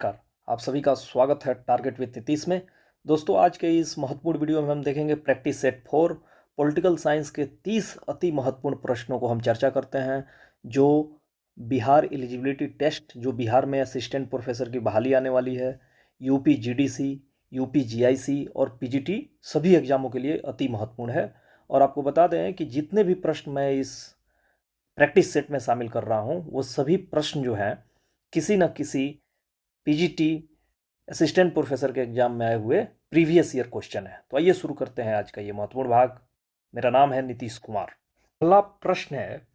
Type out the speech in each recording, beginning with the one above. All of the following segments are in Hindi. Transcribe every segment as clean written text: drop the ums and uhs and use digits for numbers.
नमस्कार। आप सभी का स्वागत है टारगेट विद नीतीश में। दोस्तों, आज के इस महत्वपूर्ण वीडियो में हम देखेंगे प्रैक्टिस सेट 4 पॉलिटिकल साइंस के 30 अति महत्वपूर्ण प्रश्नों को हम चर्चा करते हैं, जो बिहार एलिजिबिलिटी टेस्ट, जो बिहार में असिस्टेंट प्रोफेसर की बहाली आने वाली है, यूपी जीडीसी, यूपी जीआईसी और पीजीटी सभी एग्जामों के लिए अति महत्वपूर्ण है। और आपको बता दें कि जितने भी प्रश्न मैं इस प्रैक्टिस सेट में शामिल कर रहा हूँ, वो सभी प्रश्न जो हैं किसी न किसी पीजीटी असिस्टेंट प्रोफेसर के एग्जाम में आए हुए प्रीवियस ईयर क्वेश्चन है। तो आइए शुरू करते हैं आज का ये महत्वपूर्ण भाग। मेरा नाम है नीतीश कुमार। पहला प्रश्न है,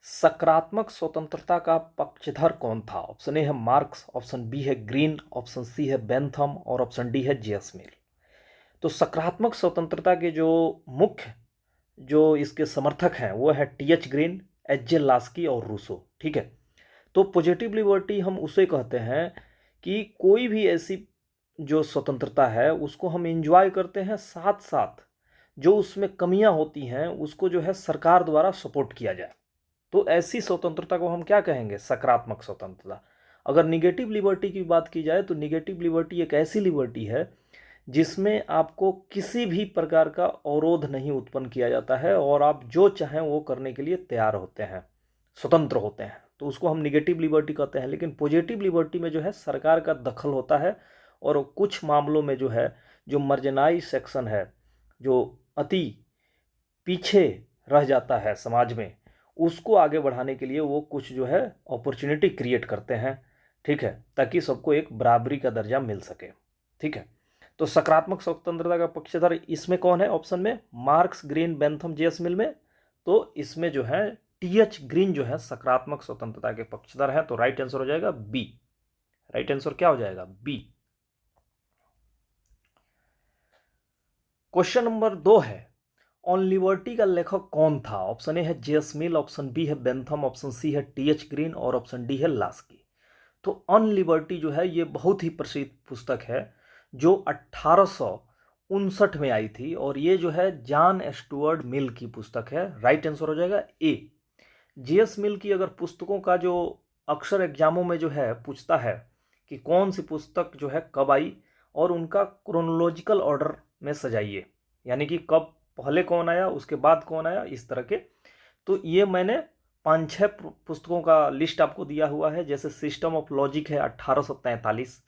सकारात्मक स्वतंत्रता का पक्षधर कौन था? ऑप्शन ए है मार्क्स, ऑप्शन बी है ग्रीन, ऑप्शन सी है बेंथम और ऑप्शन डी है जेएस मिल। तो सकारात्मक स्वतंत्रता के जो मुख्य जो इसके समर्थक हैं वो है T H Green, H J Laski और रूसो। ठीक है। तो पॉजिटिव लिबर्टी हम उसे कहते हैं कि कोई भी ऐसी जो स्वतंत्रता है उसको हम एंजॉय करते हैं, साथ साथ जो उसमें कमियां होती हैं उसको जो है सरकार द्वारा सपोर्ट किया जाए। तो ऐसी स्वतंत्रता को हम क्या कहेंगे? सकारात्मक स्वतंत्रता। अगर निगेटिव लिबर्टी की बात की जाए तो निगेटिव लिबर्टी एक ऐसी लिबर्टी है जिसमें आपको किसी भी प्रकार का अवरोध नहीं उत्पन्न किया जाता है और आप जो चाहें वो करने के लिए तैयार होते हैं, स्वतंत्र होते हैं। तो उसको हम निगेटिव लिबर्टी कहते हैं। लेकिन पॉजिटिव लिबर्टी में जो है सरकार का दखल होता है और कुछ मामलों में जो है, जो मार्जिनाइज सेक्शन है, जो अति पीछे रह जाता है समाज में, उसको आगे बढ़ाने के लिए वो कुछ जो है अपॉर्चुनिटी क्रिएट करते हैं। ठीक है, ताकि सबको एक बराबरी का दर्जा मिल सके। ठीक है। तो सकारात्मक स्वतंत्रता का पक्षधर इसमें कौन है? ऑप्शन में मार्क्स, ग्रीन, बेंथम, जेएस मिल में। तो इसमें जो है टीएच ग्रीन जो है सकारात्मक स्वतंत्रता के पक्षधर है। तो राइट आंसर हो जाएगा बी। राइट आंसर क्या हो जाएगा? बी। क्वेश्चन नंबर 2 है, ऑन लिबर्टी का लेखक कौन था? ऑप्शन ए है जेएस मिल, ऑप्शन बी है बेंथम, ऑप्शन सी है टीएच ग्रीन और ऑप्शन डी है लास्की। तो ऑन लिबर्टी जो है ये बहुत ही प्रसिद्ध पुस्तक है जो 1859 में आई थी और ये जो है जॉन स्टुअर्ट मिल की पुस्तक है। राइट आंसर हो जाएगा ए। जेएस मिल की अगर पुस्तकों का जो अक्सर एग्जामों में जो है पूछता है कि कौन सी पुस्तक जो है कब आई और उनका क्रोनोलॉजिकल ऑर्डर में सजाइए, यानी कि कब पहले कौन आया उसके बाद कौन आया, इस तरह के। तो ये मैंने 5-6 पुस्तकों का लिस्ट आपको दिया हुआ है। जैसे सिस्टम ऑफ लॉजिक है 1843,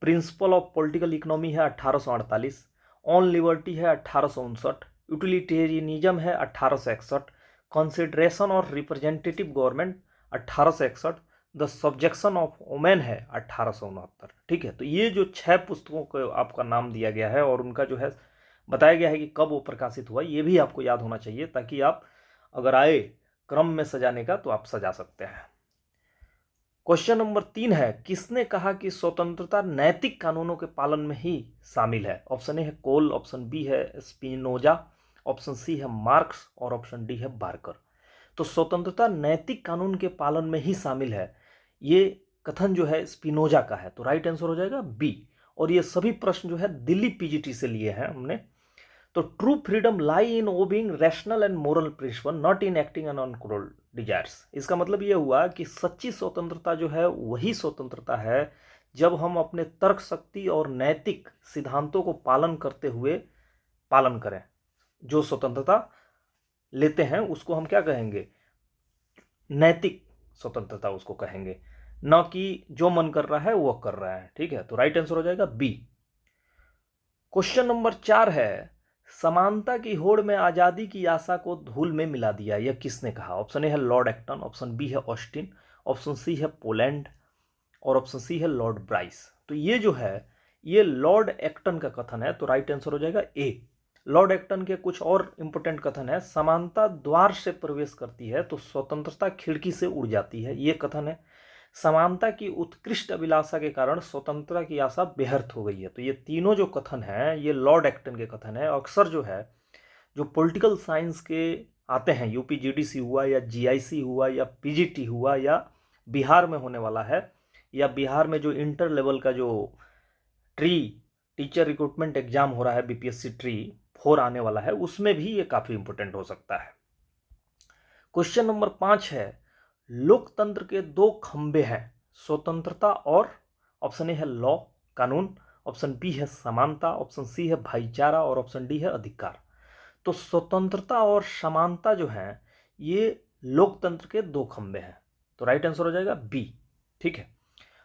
प्रिंसिपल ऑफ पॉलिटिकल इकोनॉमी है 1848, ऑन लिबर्टी है 1859, यूटिलिटेरियनिज्म है 1861, कंसिडरेशन और representative government 1861, the subjection of women है 1869। ठीक है। तो ये जो 6 पुस्तकों को आपका नाम दिया गया है और उनका जो है बताया गया है कि कब वो प्रकाशित हुआ, ये भी आपको याद होना चाहिए, ताकि आप अगर आए क्रम में सजाने का तो आप सजा सकते हैं। क्वेश्चन नंबर 3 है, किसने कहा कि स्वतंत्रता नैतिक कानूनों के पालन में ही शामिल है? ऑप्शन ए है कोल, ऑप्शन बी है स्पिनोजा, ऑप्शन सी है मार्क्स और ऑप्शन डी है बार्कर। तो स्वतंत्रता नैतिक कानून के पालन में ही शामिल है, ये कथन जो है स्पिनोजा का है। तो राइट आंसर हो जाएगा बी। और ये सभी प्रश्न जो है दिल्ली पीजीटी से लिए हैं हमने। तो true freedom lies in obeying rational and moral principle, not in acting an uncontrolled desires. इसका मतलब ये हुआ कि सच्ची स्वतंत्रता जो है वही स्वतंत्रता है जब हम अपने तर्क शक्ति और नैतिक सिद्धांतों को पालन करते हुए पालन करें। जो स्वतंत्रता लेते हैं उसको हम क्या कहेंगे? नैतिक स्वतंत्रता उसको कहेंगे, न कि जो मन कर रहा है वो कर रहा है। ठीक है। तो राइट आंसर हो जाएगा बी। क्वेश्चन नंबर 4 है, समानता की होड़ में आजादी की आशा को धूल में मिला दिया, यह किसने कहा? ऑप्शन ए है लॉर्ड एक्टन, ऑप्शन बी है ऑस्टिन, ऑप्शन सी है पोलैंड और ऑप्शन सी है लॉर्ड ब्राइस। तो ये जो है ये लॉर्ड एक्टन का कथन है। तो राइट आंसर हो जाएगा ए। लॉर्ड एक्टन के कुछ और इंपोर्टेंट कथन है, समानता द्वार से प्रवेश करती है तो स्वतंत्रता खिड़की से उड़ जाती है, ये कथन है। समानता की उत्कृष्ट अभिलाषा के कारण स्वतंत्रता की आशा बेहर्थ हो गई है। तो ये तीनों जो कथन हैं ये लॉर्ड एक्टन के कथन है। अक्सर जो है जो पॉलिटिकल साइंस के आते हैं, यूपी जीडीसी हुआ या जीआईसी हुआ या पीजीटी हुआ या बिहार में होने वाला है, या बिहार में जो इंटर लेवल का जो ट्री टीचर रिक्रूटमेंट एग्जाम हो रहा है, बीपीएससी ट्री 4 आने वाला है, उसमें भी ये काफ़ी इंपॉर्टेंट हो सकता है। क्वेश्चन नंबर 5 है, लोकतंत्र के 2 खंबे हैं, स्वतंत्रता और ऑप्शन ए है लॉ कानून, ऑप्शन बी है समानता, ऑप्शन सी है भाईचारा और ऑप्शन डी है अधिकार। तो स्वतंत्रता और समानता जो है ये लोकतंत्र के दो खंभे हैं, तो राइट आंसर हो जाएगा बी। ठीक है,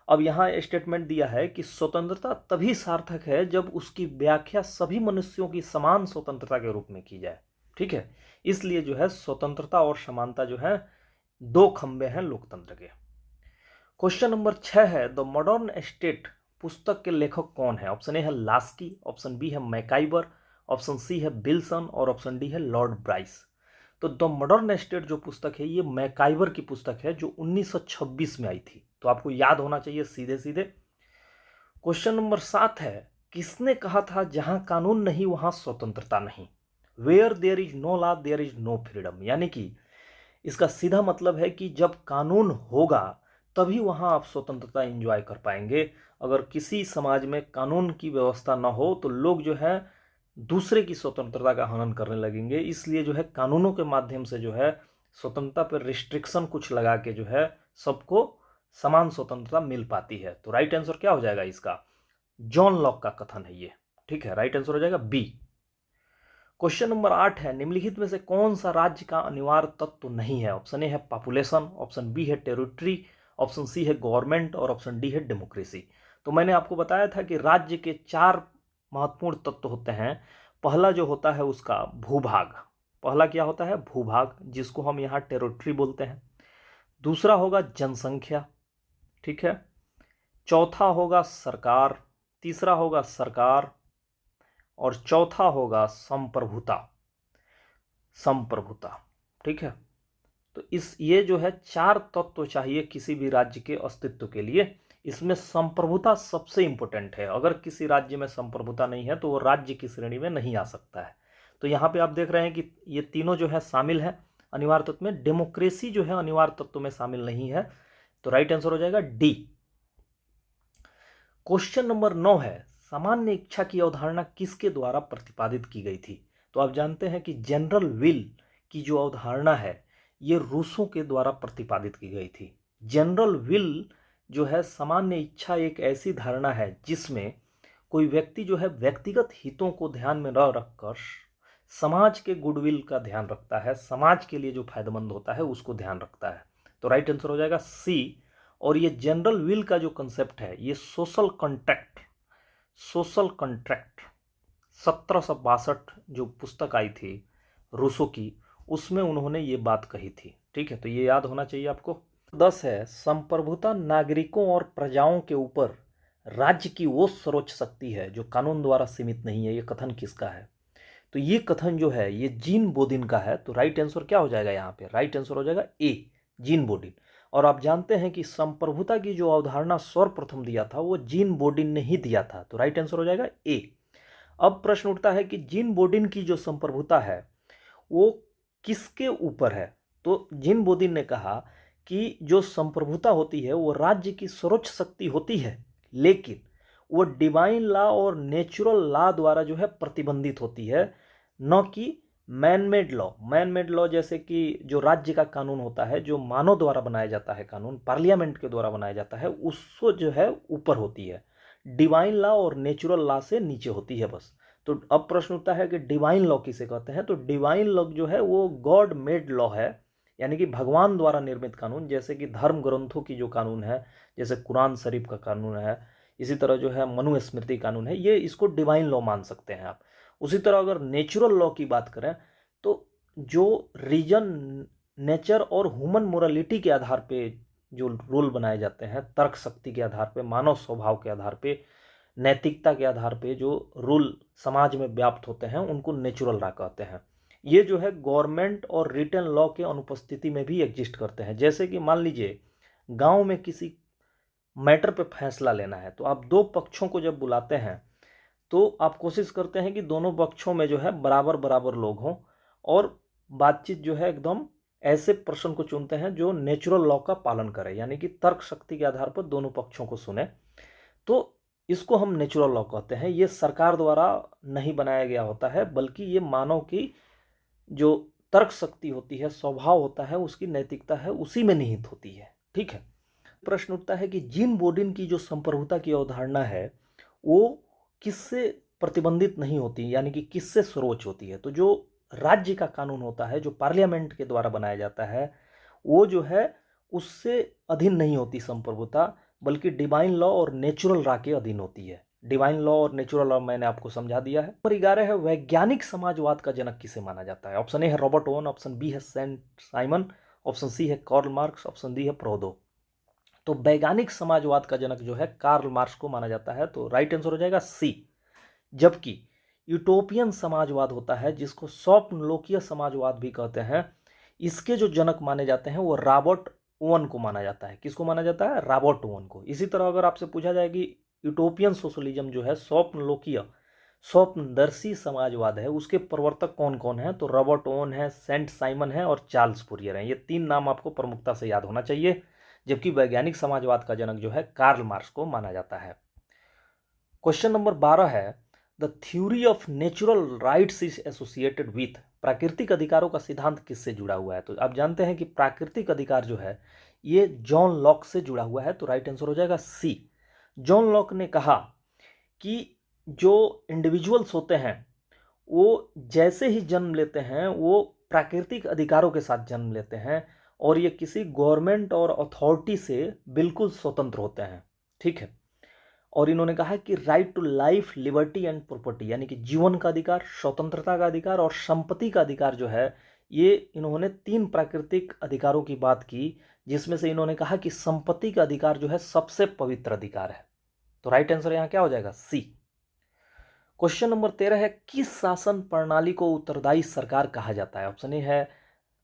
अब यहाँ स्टेटमेंट दिया है कि स्वतंत्रता तभी सार्थक है जब उसकी व्याख्या सभी मनुष्यों की समान स्वतंत्रता के रूप में की जाए। ठीक है, इसलिए जो है स्वतंत्रता और समानता जो है दो खंभे हैं लोकतंत्र के। क्वेश्चन नंबर 6 है द मॉडर्न स्टेट पुस्तक के लेखक कौन है? ऑप्शन ए है लास्की, ऑप्शन बी है मैकाइबर, ऑप्शन सी है बिल्सन और ऑप्शन डी है लॉर्ड ब्राइस। तो द मॉडर्न स्टेट जो पुस्तक है ये मैकाइबर की पुस्तक है जो 1926 में आई थी, तो आपको याद होना चाहिए सीधे सीधे। क्वेश्चन नंबर 7 है किसने कहा था जहां कानून नहीं वहां स्वतंत्रता नहीं? Where there is no law there is no freedom, यानी कि इसका सीधा मतलब है कि जब कानून होगा तभी वहां आप स्वतंत्रता एंजॉय कर पाएंगे। अगर किसी समाज में कानून की व्यवस्था न हो तो लोग जो है दूसरे की स्वतंत्रता का हनन करने लगेंगे, इसलिए जो है कानूनों के माध्यम से जो है स्वतंत्रता पर रिस्ट्रिक्शन कुछ लगा के जो है सबको समान स्वतंत्रता मिल पाती है। तो राइट आंसर क्या हो जाएगा इसका? जॉन लॉक का कथन है ये। ठीक है, राइट आंसर हो जाएगा बी। क्वेश्चन नंबर 8 है निम्नलिखित में से कौन सा राज्य का अनिवार्य तत्व नहीं है? ऑप्शन ए है पॉपुलेशन, ऑप्शन बी है टेरिटरी, ऑप्शन सी है गवर्नमेंट और ऑप्शन डी है डेमोक्रेसी। तो मैंने आपको बताया था कि राज्य के 4 महत्वपूर्ण तत्व होते हैं। पहला जो होता है उसका भूभाग, पहला क्या होता है? भूभाग, जिसको हम यहाँ टेरिटरी बोलते हैं। दूसरा होगा जनसंख्या, ठीक है। चौथा होगा सरकार, तीसरा होगा सरकार और चौथा होगा संप्रभुता, संप्रभुता। ठीक है, तो ये जो है 4 तत्व चाहिए किसी भी राज्य के अस्तित्व के लिए। इसमें संप्रभुता सबसे इंपॉर्टेंट है। अगर किसी राज्य में संप्रभुता नहीं है तो वो राज्य की श्रेणी में नहीं आ सकता है। तो यहाँ पे आप देख रहे हैं कि ये तीनों जो है शामिल है अनिवार्य तत्व में। डेमोक्रेसी जो है अनिवार्य तत्व में शामिल नहीं है, तो राइट आंसर हो जाएगा डी। क्वेश्चन नंबर 9 है सामान्य इच्छा की अवधारणा किसके द्वारा प्रतिपादित की गई थी? तो आप जानते हैं कि जनरल विल की जो अवधारणा है ये रूसों के द्वारा प्रतिपादित की गई थी। जनरल विल जो है सामान्य इच्छा एक ऐसी धारणा है जिसमें कोई व्यक्ति जो है व्यक्तिगत हितों को ध्यान में न रखकर समाज के गुडविल का ध्यान रखता है, समाज के लिए जो फायदेमंद होता है उसको ध्यान रखता है। तो राइट आंसर हो जाएगा सी। और ये जनरल विल का जो कंसेप्ट है ये सोशल कॉन्ट्रैक्ट 1762 जो पुस्तक आई थी रूसो की, उसमें उन्होंने ये बात कही थी। ठीक है, तो ये याद होना चाहिए आपको। 10 है संप्रभुता नागरिकों और प्रजाओं के ऊपर राज्य की वो सर्वोच्च शक्ति है जो कानून द्वारा सीमित नहीं है। ये कथन किसका है? तो ये कथन जो है ये जीन बोदिन का है। तो राइट आंसर क्या हो जाएगा यहाँ पे? राइट आंसर हो जाएगा ए, जीन बोदिन। और आप जानते हैं कि संप्रभुता की जो अवधारणा सर्वप्रथम दिया था वो जीन बोदिन ने ही दिया था। तो राइट आंसर हो जाएगा ए। अब प्रश्न उठता है कि जीन बोदिन की जो संप्रभुता है वो किसके ऊपर है? तो जीन बोदिन ने कहा कि जो संप्रभुता होती है वो राज्य की सर्वोच्च शक्ति होती है, लेकिन वो डिवाइन लॉ और नेचुरल लॉ द्वारा जो है प्रतिबंधित होती है, न कि man made law. Man made law जैसे कि जो राज्य का कानून होता है, जो मानव द्वारा बनाया जाता है कानून, पार्लियामेंट के द्वारा बनाया जाता है, उसको जो है ऊपर होती है। डिवाइन लॉ और नेचुरल लॉ से नीचे होती है बस। तो अब प्रश्न उठता है कि डिवाइन लॉ किसे कहते हैं? तो डिवाइन लॉ जो है वो गॉड मेड लॉ है, यानी कि भगवान द्वारा निर्मित कानून। जैसे कि धर्म ग्रंथों की जो कानून है, जैसे कुरान शरीफ का कानून है, इसी तरह जो है मनुस्मृति कानून है, ये इसको डिवाइन लॉ मान सकते हैं आप। उसी तरह अगर नेचुरल लॉ की बात करें तो जो रीजन, नेचर और ह्यूमन मोरालिटी के आधार पे जो रूल बनाए जाते हैं, तर्क शक्ति के आधार पे, मानव स्वभाव के आधार पे, नैतिकता के आधार पे जो रूल समाज में व्याप्त होते हैं उनको नेचुरल लॉ कहते हैं। ये जो है गवर्नमेंट और रिटन लॉ के अनुपस्थिति में भी एग्जिस्ट करते हैं। जैसे कि मान लीजिए गांव में किसी मैटर पे फैसला लेना है, तो आप दो पक्षों को जब बुलाते हैं तो आप कोशिश करते हैं कि दोनों पक्षों में जो है बराबर बराबर लोग हों और बातचीत जो है एकदम ऐसे पर्सन को चुनते हैं जो नेचुरल लॉ का पालन करे, यानी कि तर्क शक्ति के आधार पर दोनों पक्षों को सुने। तो इसको हम नेचुरल लॉ कहते हैं। ये सरकार द्वारा नहीं बनाया गया होता है, बल्कि ये मानव की जो तर्क शक्ति होती है, स्वभाव होता है, उसकी नैतिकता है, उसी में निहित होती है। ठीक है, प्रश्न उठता है कि जीन बोर्डिन की जो संप्रभुता की अवधारणा है वो किससे प्रतिबंधित नहीं होती, यानी कि किससे सर्वोच्च होती है। तो जो राज्य का कानून होता है, जो पार्लियामेंट के द्वारा बनाया जाता है, वो जो है उससे अधीन नहीं होती संप्रभुता, बल्कि डिवाइन लॉ और नेचुरल लॉ के अधीन होती है। डिवाइन लॉ और नेचुरल लॉ मैंने आपको समझा दिया है। नंबर 11 है, वैज्ञानिक समाजवाद का जनक किसे माना जाता है। ऑप्शन ए है रॉबर्ट ओवन, ऑप्शन बी है सेंट साइमन, ऑप्शन सी है कार्ल मार्क्स, ऑप्शन डी है प्रोदो। तो वैज्ञानिक समाजवाद का जनक जो है कार्ल मार्क्स को माना जाता है, तो राइट आंसर हो जाएगा सी। जबकि यूटोपियन समाजवाद होता है, जिसको स्वप्नलोकीय समाजवाद भी कहते हैं, इसके जो जनक माने जाते हैं वो रॉबर्ट ओवन को माना जाता है। किसको माना जाता है? रॉबर्ट ओवन को। इसी तरह अगर आपसे पूछा जाए कि यूटोपियन सोशलिज्म जो है, स्वप्नलोकीय स्वप्नदर्शी समाजवाद है, उसके प्रवर्तक कौन कौन है, तो रॉबर्ट ओवन है, सेंट साइमन है और चार्ल्स फूरियर है। ये तीन नाम आपको प्रमुखता से याद होना चाहिए। जबकि वैज्ञानिक समाजवाद का जनक जो है कार्ल मार्क्स को माना जाता है। क्वेश्चन नंबर 12 है, the theory of natural rights is associated with, प्राकृतिक अधिकारों का सिद्धांत किससे जुड़ा हुआ है। तो आप जानते हैं कि प्राकृतिक अधिकार जो है ये जॉन लॉक से जुड़ा हुआ है, तो राइट आंसर हो जाएगा सी। जॉन लॉक ने कहा कि जो इंडिविजुअल्स होते हैं वो जैसे ही जन्म लेते हैं वो प्राकृतिक अधिकारों के साथ जन्म लेते हैं, और ये किसी गवर्नमेंट और अथॉरिटी से बिल्कुल स्वतंत्र होते हैं। ठीक है। और इन्होंने कहा कि right to life, liberty and property, यानी कि जीवन का अधिकार, स्वतंत्रता का अधिकार और संपत्ति का अधिकार जो है, ये इन्होंने तीन प्राकृतिक अधिकारों की बात की, जिसमें से इन्होंने कहा कि संपत्ति का अधिकार जो है सबसे पवित्र अधिकार है। तो राइट आंसर यहां क्या हो जाएगा? सी। क्वेश्चन नंबर 13 है, किस शासन प्रणाली को उत्तरदायी सरकार कहा जाता है। ऑप्शन ए है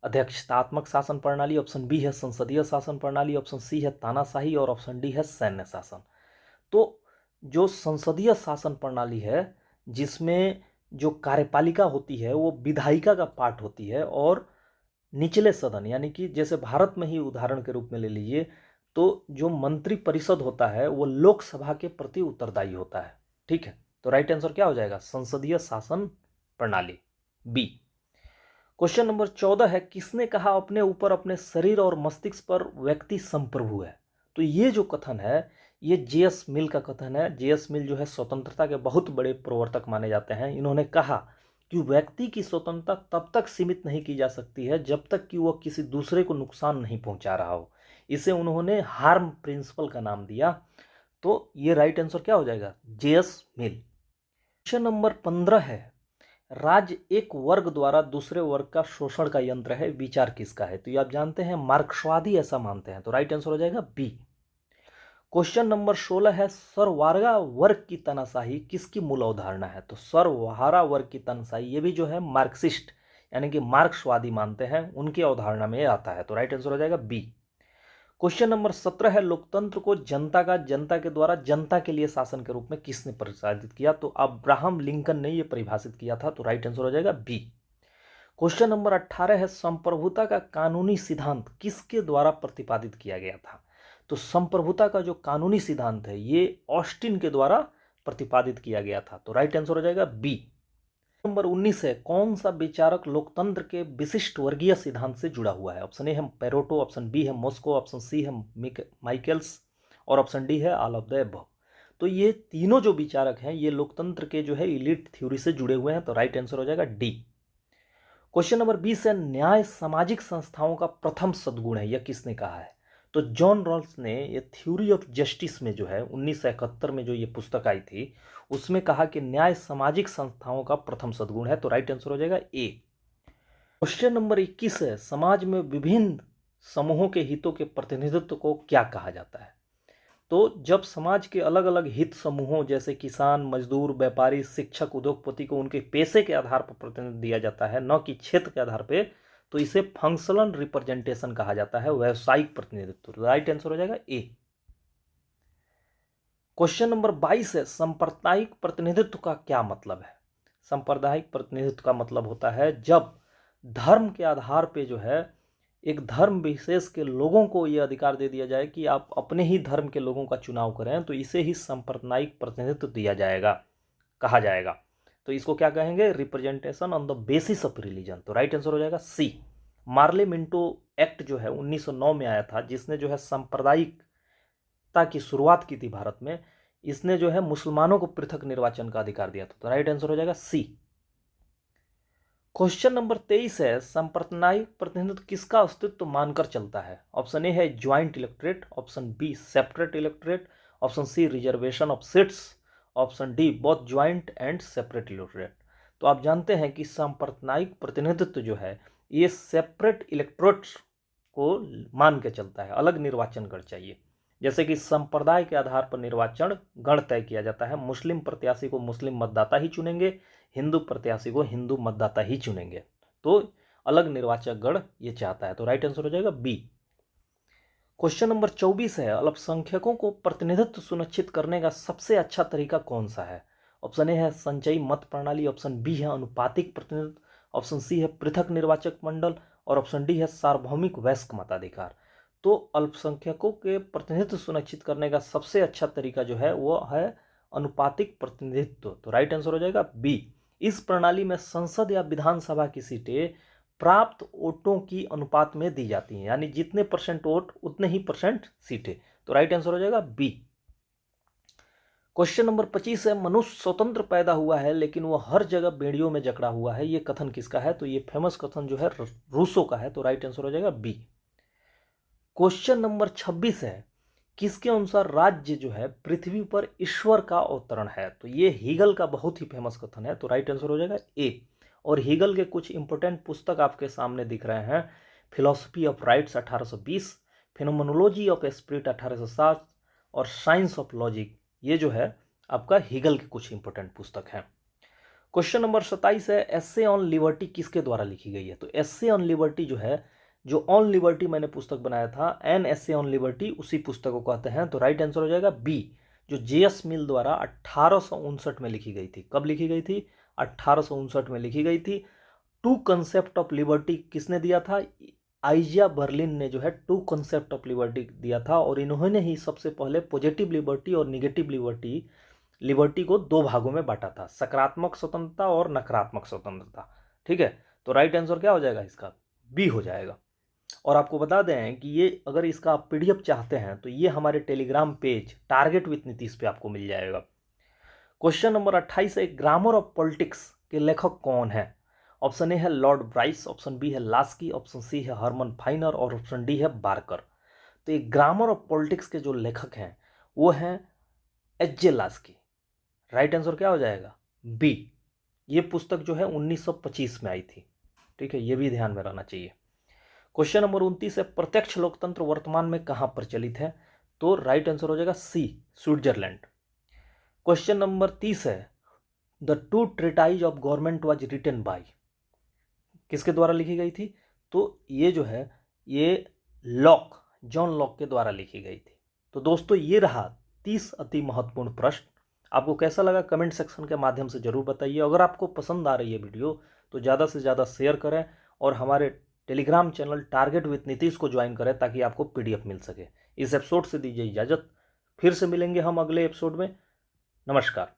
अध्यक्षतात्मक शासन प्रणाली, ऑप्शन बी है संसदीय शासन प्रणाली, ऑप्शन सी है तानाशाही और ऑप्शन डी है सैन्य शासन। तो जो संसदीय शासन प्रणाली है, जिसमें जो कार्यपालिका होती है वो विधायिका का पार्ट होती है, और निचले सदन, यानी कि जैसे भारत में ही उदाहरण के रूप में ले लीजिए, तो जो मंत्री परिषद होता है वो लोकसभा के प्रति उत्तरदायी होता है। ठीक है। तो राइट आंसर क्या हो जाएगा? संसदीय शासन प्रणाली, बी। क्वेश्चन नंबर 14 है, किसने कहा अपने ऊपर, अपने शरीर और मस्तिष्क पर व्यक्ति संप्रभु है। तो ये जो कथन है ये जेएस मिल का कथन है। जेएस मिल जो है स्वतंत्रता के बहुत बड़े प्रवर्तक माने जाते हैं। इन्होंने कहा कि व्यक्ति की स्वतंत्रता तब तक सीमित नहीं की जा सकती है जब तक कि वह किसी दूसरे को नुकसान नहीं पहुंचा रहा हो। इसे उन्होंने हार्म प्रिंसिपल का नाम दिया। तो ये राइट आंसर क्या हो जाएगा? जेएस मिल। क्वेश्चन नंबर 15 है, राज्य एक वर्ग द्वारा दूसरे वर्ग का शोषण का यंत्र है, विचार किसका है। तो ये आप जानते हैं मार्क्सवादी ऐसा मानते हैं, तो राइट आंसर हो जाएगा बी। क्वेश्चन नंबर 16 है, सर्वहारा वर्ग की तानाशाही किसकी मूल अवधारणा है। तो सर्वहारा वर्ग की तानाशाही ये भी जो है मार्क्सिस्ट यानी कि मार्क्सवादी मानते हैं, उनकी अवधारणा में आता है, तो राइट आंसर हो जाएगा बी। क्वेश्चन नंबर 17 है, लोकतंत्र को जनता के द्वारा जनता के लिए शासन के रूप में किसने परिभाषित किया। तो अब्राहम लिंकन ने यह परिभाषित किया था, तो राइट आंसर हो जाएगा बी। क्वेश्चन नंबर 18 है, संप्रभुता का कानूनी सिद्धांत किसके द्वारा प्रतिपादित किया गया था। तो संप्रभुता का जो कानूनी सिद्धांत है ये ऑस्टिन के द्वारा प्रतिपादित किया गया था, तो राइट आंसर हो जाएगा बी। नंबर 19 है, कौन सा विचारक लोकतंत्र के विशिष्ट वर्गीय सिद्धांत से जुड़ा हुआ है। ऑप्शन ए है पेरोटो, ऑप्शन बी है मॉस्को, ऑप्शन सी है माइकल्स और ऑप्शन डी है ऑल ऑफ द अबव। तो ये तीनों जो विचारक हैं ये लोकतंत्र के जो है इलीट थ्योरी से जुड़े हुए हैं, तो राइट आंसर हो जाएगा डी। क्वेश्चन नंबर 20 है, न्याय सामाजिक संस्थाओं का प्रथम सद्गुण है, यह किसने कहा है। तो जॉन रॉल्स ने ये थ्योरी ऑफ जस्टिस में जो है 1971 में जो ये पुस्तक आई थी उसमें कहा कि न्याय सामाजिक संस्थाओं का प्रथम सद्गुण है, तो राइट आंसर हो जाएगा ए। क्वेश्चन नंबर 21 है, समाज में विभिन्न समूहों के हितों के प्रतिनिधित्व को क्या कहा जाता है। तो जब समाज के अलग अलग हित समूहों जैसे किसान, मजदूर, व्यापारी, शिक्षक, उद्योगपति को उनके पेशे के आधार पर प्रतिनिधित्व दिया जाता है, न कि क्षेत्र के आधार पर, तो इसे फंक्शनल रिप्रेजेंटेशन कहा जाता है, व्यावसायिक प्रतिनिधित्व। राइट आंसर हो जाएगा ए। क्वेश्चन नंबर 22 है, सांप्रदायिक प्रतिनिधित्व का क्या मतलब है। सांप्रदायिक प्रतिनिधित्व का मतलब होता है जब धर्म के आधार पे जो है एक धर्म विशेष के लोगों को यह अधिकार दे दिया जाए कि आप अपने ही धर्म के लोगों का चुनाव करें, तो इसे ही सांप्रदायिक प्रतिनिधित्व दिया जाएगा, कहा जाएगा। तो इसको क्या कहेंगे? Representation on the basis of religion, तो राइट आंसर हो जाएगा सी। मार्ले मिंटो एक्ट जो है 1909 में आया था, जिसने जो है सांप्रदायिक की शुरुआत की थी भारत में, इसने जो है मुसलमानों को पृथक निर्वाचन का अधिकार दिया था। तो राइट आंसर हो जाएगा सी। क्वेश्चन नंबर 23 है, सांप्रदायिक प्रतिनिधित्व किसका अस्तित्व मानकर चलता है? ऑप्शन ए है joint electorate, option B separate electorate, option C reservation of seats, option D both joint and separate electorate. तो आप जानते हैं कि सांप्रदायिक प्रतिनिधित्व जो है ये सेपरेट इलेक्टोरेट्स को मान के चलता है, अलग निर्वाचन गण चाहिए। जैसे कि संप्रदाय के आधार पर निर्वाचन गण तय किया जाता है, मुस्लिम प्रत्याशी को मुस्लिम मतदाता ही चुनेंगे, हिंदू प्रत्याशी को हिंदू मतदाता ही चुनेंगे। तो अलग निर्वाचक गण ये चाहता है। तो राइट आंसर हो जाएगा बी। क्वेश्चन नंबर 24 है, अल्पसंख्यकों को प्रतिनिधित्व सुनिश्चित करने का सबसे अच्छा तरीका कौन सा है? ऑप्शन ए है संचयी मत प्रणाली, ऑप्शन बी है अनुपातिक प्रतिनिधित्व, ऑप्शन सी है पृथक निर्वाचक मंडल, और ऑप्शन डी है सार्वभौमिक वयस्क मताधिकार। तो अल्पसंख्यकों के प्रतिनिधित्व सुनिश्चित करने का सबसे अच्छा तरीका जो है वो है अनुपातिक प्रतिनिधित्व। तो राइट आंसर हो जाएगा बी। इस प्रणाली में संसद या विधानसभा की सीटें प्राप्त वोटों की अनुपात में दी जाती हैं, यानी जितने परसेंट वोट उतने ही परसेंट सीटें। तो राइट आंसर हो जाएगा बी। क्वेश्चन नंबर 25 है, मनुष्य स्वतंत्र पैदा हुआ है लेकिन वह हर जगह बेड़ियों में जकड़ा हुआ है, ये कथन किसका है? तो ये फेमस कथन जो है रूसो का है। तो राइट आंसर हो जाएगा बी। क्वेश्चन नंबर 26 है, किसके अनुसार राज्य जो है पृथ्वी पर ईश्वर का अवतरण है? तो ये हीगल का बहुत ही फेमस कथन है। तो राइट आंसर हो जाएगा ए। और हीगल के कुछ इंपोर्टेंट पुस्तक आपके सामने दिख रहे हैं, philosophy of rights 1820, phenomenology of spirit 1860 और साइंस ऑफ लॉजिक, ये जो है आपका हीगल के कुछ इंपोर्टेंट पुस्तक हैं। क्वेश्चन नंबर 27 है, एस्से ऑन लिबर्टी किसके द्वारा लिखी गई है? तो एस्से ऑन लिबर्टी जो है, जो ऑन लिबर्टी मैंने पुस्तक बनाया था, एन एस्से ऑन लिबर्टी, उसी पुस्तक को कहते हैं। तो राइट आंसर हो जाएगा बी, जो जेएस मिल द्वारा 1859 में लिखी गई थी। कब लिखी गई थी? 1859 में लिखी गई थी। टू कंसेप्ट ऑफ लिबर्टी किसने दिया था? आइजिया बर्लिन ने जो है टू कंसेप्ट ऑफ लिबर्टी दिया था, और इन्होंने ही सबसे पहले पॉजिटिव लिबर्टी और निगेटिव लिबर्टी को दो भागों में बांटा था, सकारात्मक स्वतंत्रता और नकारात्मक स्वतंत्रता। ठीक है, तो राइट आंसर क्या हो जाएगा इसका? बी हो जाएगा। और आपको बता दें कि ये अगर इसका आप पीडीएफ चाहते हैं तो ये हमारे Telegram page target with Nitish पे आपको मिल जाएगा। क्वेश्चन नंबर 28 है, ग्रामर ऑफ पॉलिटिक्स के लेखक कौन है? ऑप्शन ए है लॉर्ड ब्राइस, ऑप्शन बी है लास्की, ऑप्शन सी है हरमन फाइनर और ऑप्शन डी है बार्कर। तो ये ग्रामर ऑफ पॉलिटिक्स के जो लेखक हैं वो हैं एच.जे. लास्की। राइट आंसर क्या हो जाएगा? बी। ये पुस्तक जो है 1925 में आई थी। ठीक है, ये भी ध्यान में रहना चाहिए। क्वेश्चन नंबर 29 है, प्रत्यक्ष लोकतंत्र वर्तमान में कहां प्रचलित है? तो राइट आंसर हो जाएगा सी, स्विट्जरलैंड। क्वेश्चन नंबर 30 है, the two treatise of government was written by, किसके द्वारा लिखी गई थी? तो ये जो है ये जॉन लॉक के द्वारा लिखी गई थी। तो दोस्तों ये रहा 30 अति महत्वपूर्ण प्रश्न। आपको कैसा लगा कमेंट सेक्शन के माध्यम से जरूर बताइए। अगर आपको पसंद आ रही है वीडियो तो ज़्यादा से ज़्यादा शेयर करें और हमारे Telegram channel target with Nitish को ज्वाइन करें ताकि आपको पीडीएफ मिल सके। इस एपिसोड से दीजिए इजाज़त, फिर से मिलेंगे हम अगले एपिसोड में। नमस्कार।